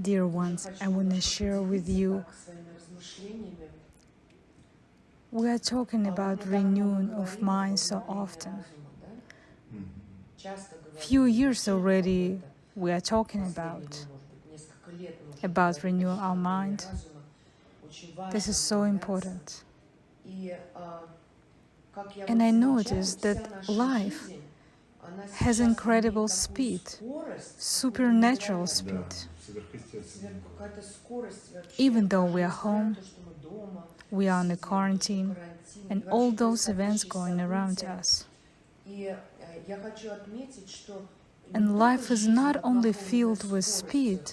Dear ones, I want to share with you, we are talking about renewing of mind so often. Few years already we are talking about renewing our mind. This is so important. And I noticed that life has incredible speed, supernatural speed. Even though we are home, we are in a quarantine, and all those events going around us. And life is not only filled with speed,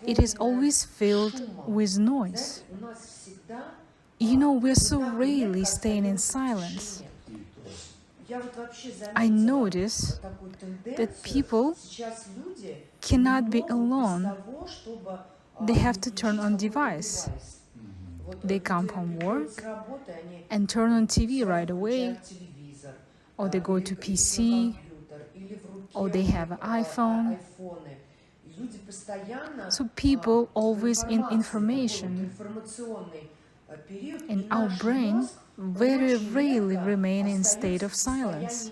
it is always filled with noise. You know, we're so rarely staying in silence. I notice that people cannot be alone. They have to turn on device. They come from work and turn on TV right away, or they go to PC, or they have an iPhone. So people always in information, and our brain very rarely remain in state of silence.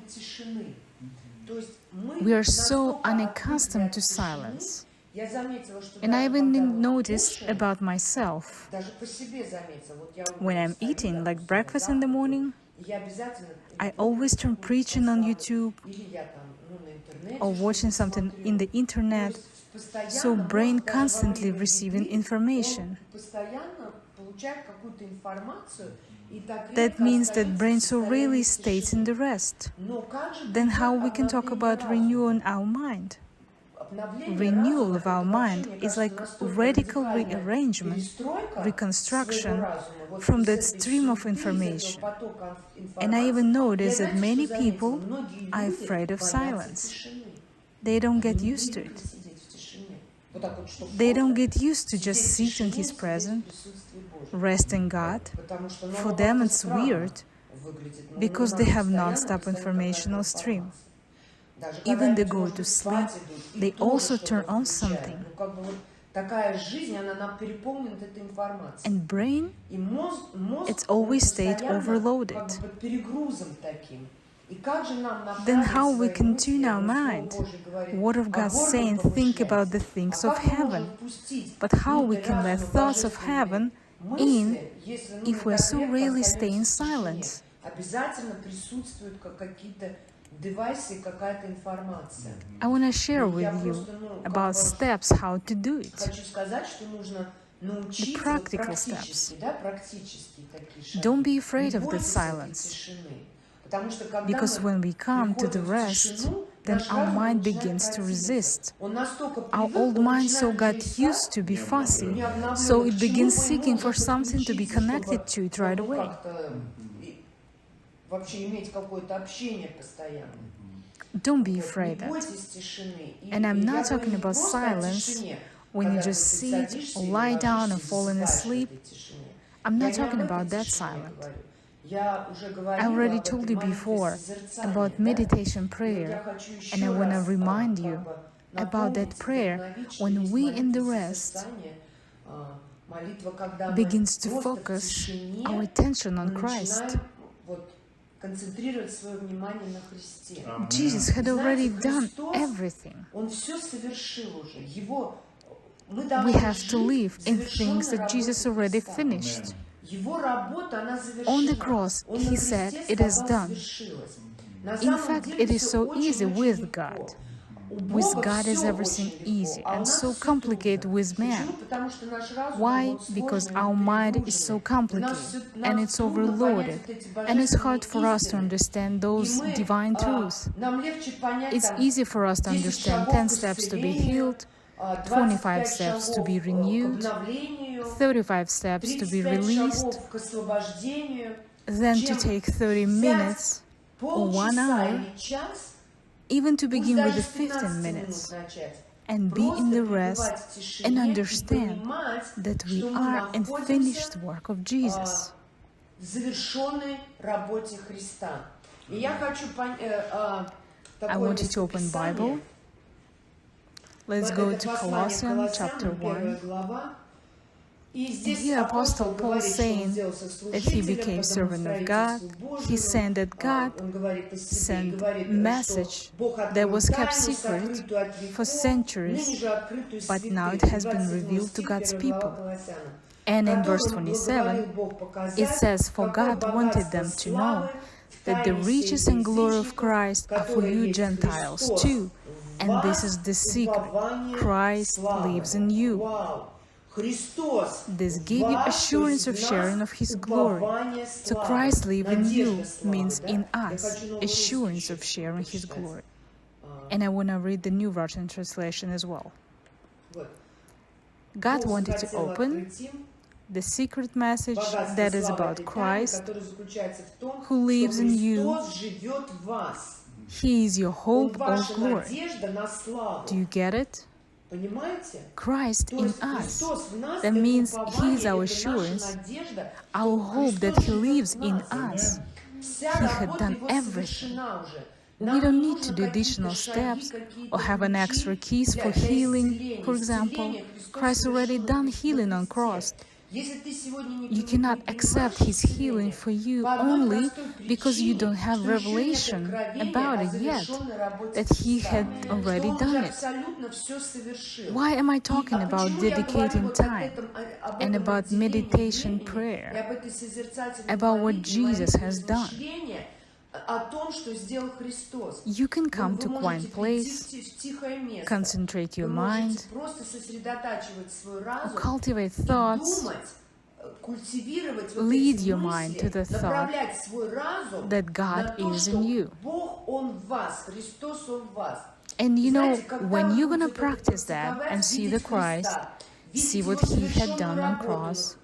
We are so unaccustomed to silence. And I even noticed about myself. When I'm eating, like breakfast in the morning, I always turn preaching on YouTube or watching something in the internet, so brain constantly receiving information. That means that brain so rarely stays in the rest. Then how we can talk about renewing our mind? Renewal of our mind is like radical rearrangement, reconstruction from that stream of information. And I even notice that many people are afraid of silence. They don't get used to it. They don't get used to just sit in His presence, rest in God. For them it's weird because they have non-stop informational stream. Even they go to sleep, they also turn on something. And brain, it's always stayed overloaded. Then how we can tune our mind? Word of God saying, think about the things of heaven. But how we can let thoughts of heaven in if we so rarely stay in silence? I want to share with you about steps how to do it. The practical steps. Don't be afraid of the silence. Because when we come to the rest, then our mind begins to resist. Our old mind so got used to be fussy, so it begins seeking for something to be connected to it right away. Don't be afraid of that. And I'm not talking about silence when you just sit or lie down and falling asleep. I'm not talking about that silence. I already told you before about meditation prayer, and I want to remind you about that prayer when we in the rest begins to focus our attention on Christ. Jesus had already done everything. We have to live in things that Jesus already finished. On the cross, He said, it is done. In fact, it is so easy with God. With God is everything easy, and so complicated with man. Why? Because our mind is so complicated, and it's overloaded, and it's hard for us to understand those divine truths. It's easy for us to understand 10 steps to be healed, 25 steps to be renewed, 35 steps to be released, then to take 30 minutes or 1 hour, even to begin with the 15 minutes, and be in the rest and understand that we are in finished work of Jesus. I want you to open Bible Let's go to Colossians chapter 1. And here Apostle Paul saying that he became servant of God. He sent that God sent message that was kept secret for centuries, but now it has been revealed to God's people. And in verse 27, it says, "For God wanted them to know that the riches and glory of Christ are for you Gentiles too. And this is the secret. Christ lives in you." This gives you assurance of sharing of His glory. So Christ live in you means in us, assurance of sharing His glory. And I want to read the New Russian translation as well. God wanted to open the secret message that is about Christ, who lives in you. He is your hope of glory. Do you get it? Christ in us. That means He is our assurance, our hope that He lives in us. He had done everything. We don't need to do additional steps or have an extra keys for healing. For example, Christ already done healing on cross. You cannot accept His healing for you only because you don't have revelation about it yet, that He had already done it. Why am I talking about dedicating time and about meditation prayer, about what Jesus has done? You can come to a quiet place, concentrate your mind, or cultivate thoughts, lead your mind to the thought that God is in you. And you know, when you're going to practice that and see the Christ, see what He had done on cross,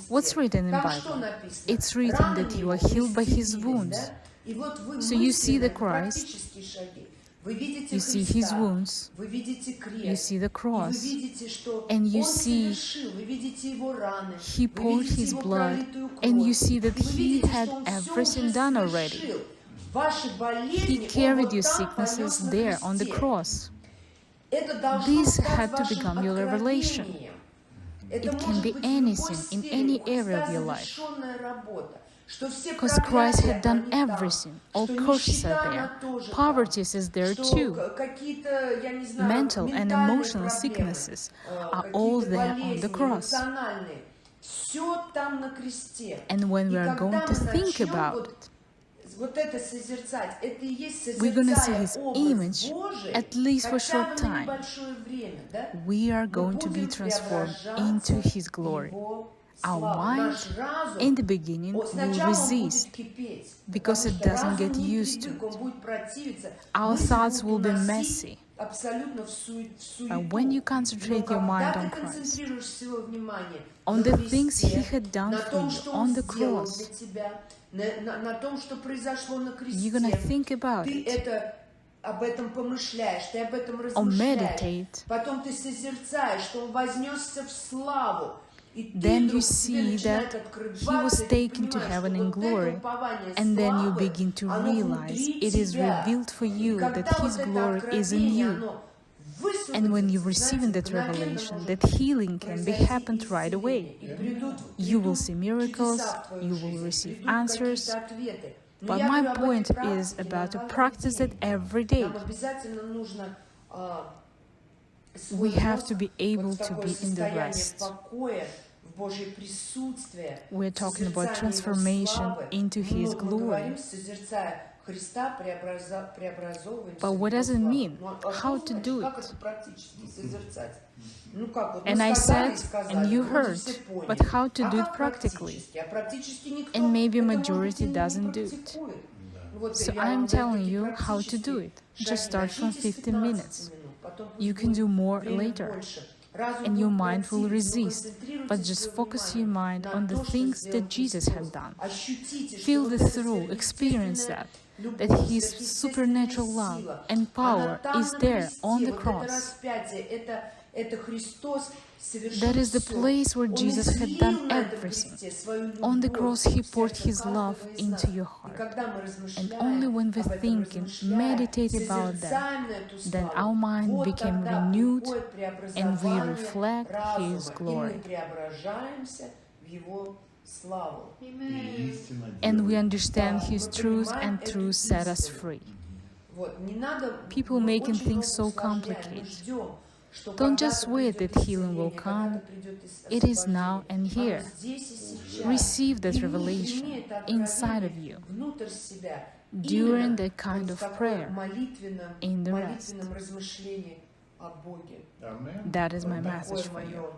what's written in the Bible? It's written that you are healed by His wounds. So you see the Christ, you see His wounds, you see the cross, and you see He poured His blood, and you see that He had everything done already. He carried your sicknesses there on the cross. This had to become your revelation. It can be anything in any area of your life. Because Christ had done everything. All curses are there. Poverty is there too. Mental and emotional sicknesses are all there on the cross. And when we are going to think about it, we're going to see His image, at least for a short time. We are going to be transformed into His glory. Our mind, in the beginning, will resist because it doesn't get used to it. Our thoughts will be messy. But when you concentrate your mind on Christ, on the things He had done for you on the cross, you're going to think about it, or meditate. Then you see that He was taken to heaven in glory, and then you begin to realize it is revealed for you that His glory is in you. And when you receive that revelation, that healing can be happened right away. You will see miracles, you will receive answers. But my point is about to practice it every day. We have to be able to be in the rest. We're talking about transformation into His glory. But what does it mean? How to do it? And I said, and you heard, but how to do it practically? And maybe majority doesn't do it. So I'm telling you how to do it. Just start from 15 minutes. You can do more later, and your mind will resist, but just focus your mind on the things that Jesus had done. Feel it through, experience that His supernatural love and power is there on the cross. That is the place where Jesus had done everything. On the cross, He poured His love into your heart. And only when we think and meditate about that, then our mind became renewed and we reflect His glory. And we understand His truth, and truth set us free. People making things so complicated. Don't just wait that healing will come. It is now and here. Receive that revelation inside of you during that kind of prayer in the rest. That is my message for you.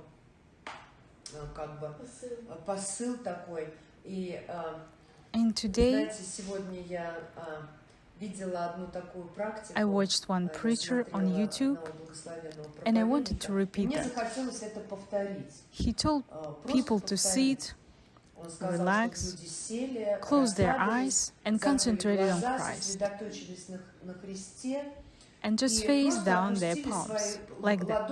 And today, I watched one preacher on YouTube, and I wanted to repeat that. He told people to sit, relax, close their eyes, and concentrate on Christ. And just face down their palms, like that.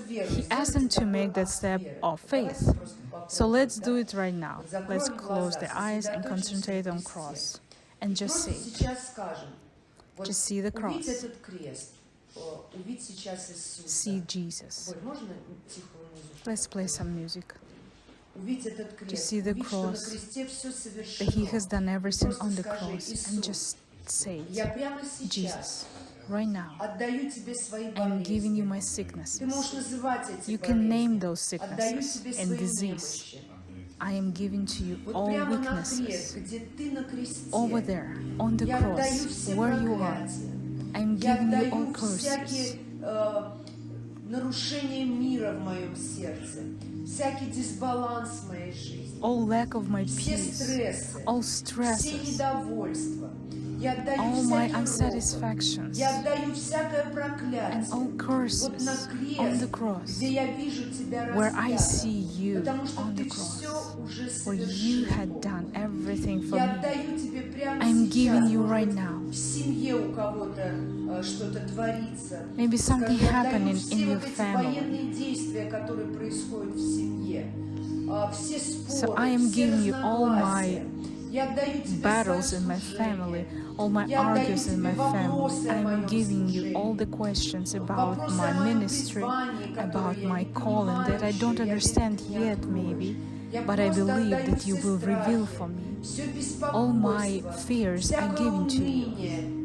He asked them to make that step of faith. So let's do it right now. Let's close the eyes and concentrate on cross. And just say it. Just see the cross. See Jesus. Let's play some music. To see the cross, that He has done everything on the cross, and just say it. Jesus, right now, I'm giving you my sicknesses. You can name those sicknesses and disease. I am giving to you all weaknesses. Over there, on the cross, where you are, I'm giving you all curses. All lack of my peace, all stresses, all my unsatisfactions, and all curses on the cross, where I see you on the cross, where you had done everything for me. I'm giving you right now. Maybe something happening in your family. So I am giving you all my battles in my family, all my arguments in my family. I'm giving you all the questions about my ministry, about my calling that I don't understand yet maybe, but I believe that you will reveal for me. All my fears I'm giving to you.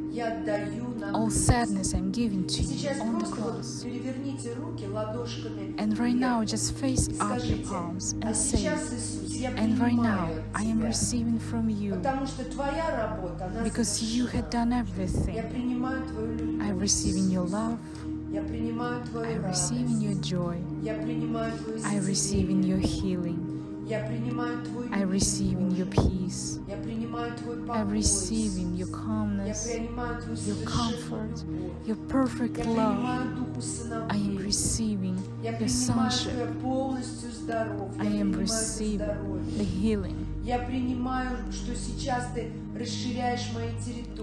All sadness I'm giving to you on the cross. And right now, just face up your palms and say, and right now, I am receiving from you, because you had done everything. I receive in your love. I receive in your joy. I receive in your healing. I receive in your peace. I receive in your calmness, your comfort, your perfect love. I am receiving your sonship. I am receiving the healing.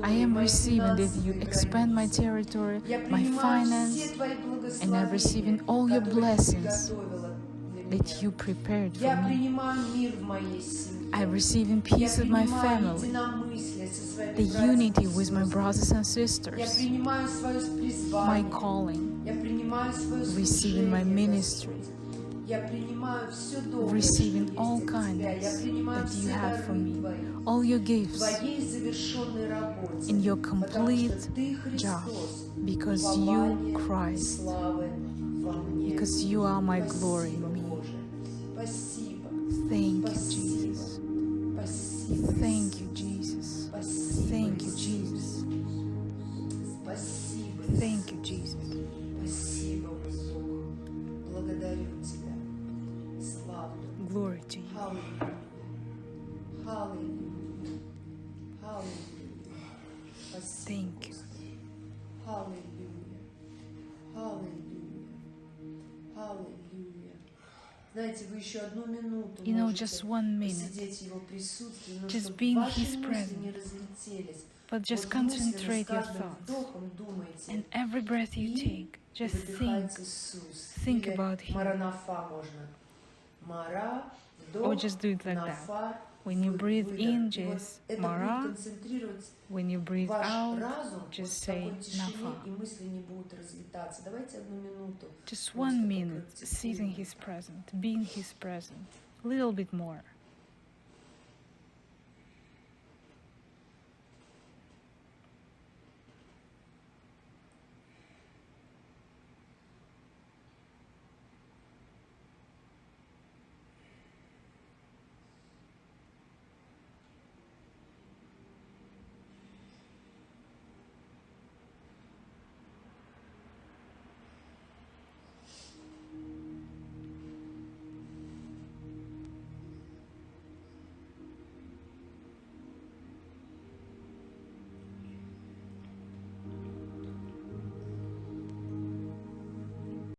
I am receiving that you expand my territory, my finance, and I'm receiving all your blessings that you prepared for me. I receive in peace of my family, the unity with my brothers and sisters, my calling, receiving my ministry, receiving all kindness that you have for me, all your gifts in your complete job, because you, Christ, because you are my glory in me. Thank you, Jesus. Thank you, Jesus. Thank you, Jesus. Thank you, Jesus. Glory to you. Thank you. Hallelujah. Hallelujah. Hallelujah. You know, just 1 minute, just be in His presence, but just concentrate your thoughts, and every breath you take, just think about Him, or just do it like that. When you breathe in, just Mara. When you breathe out, just say Nafa. Just 1 minute, sit in His presence, be in His presence, a little bit more.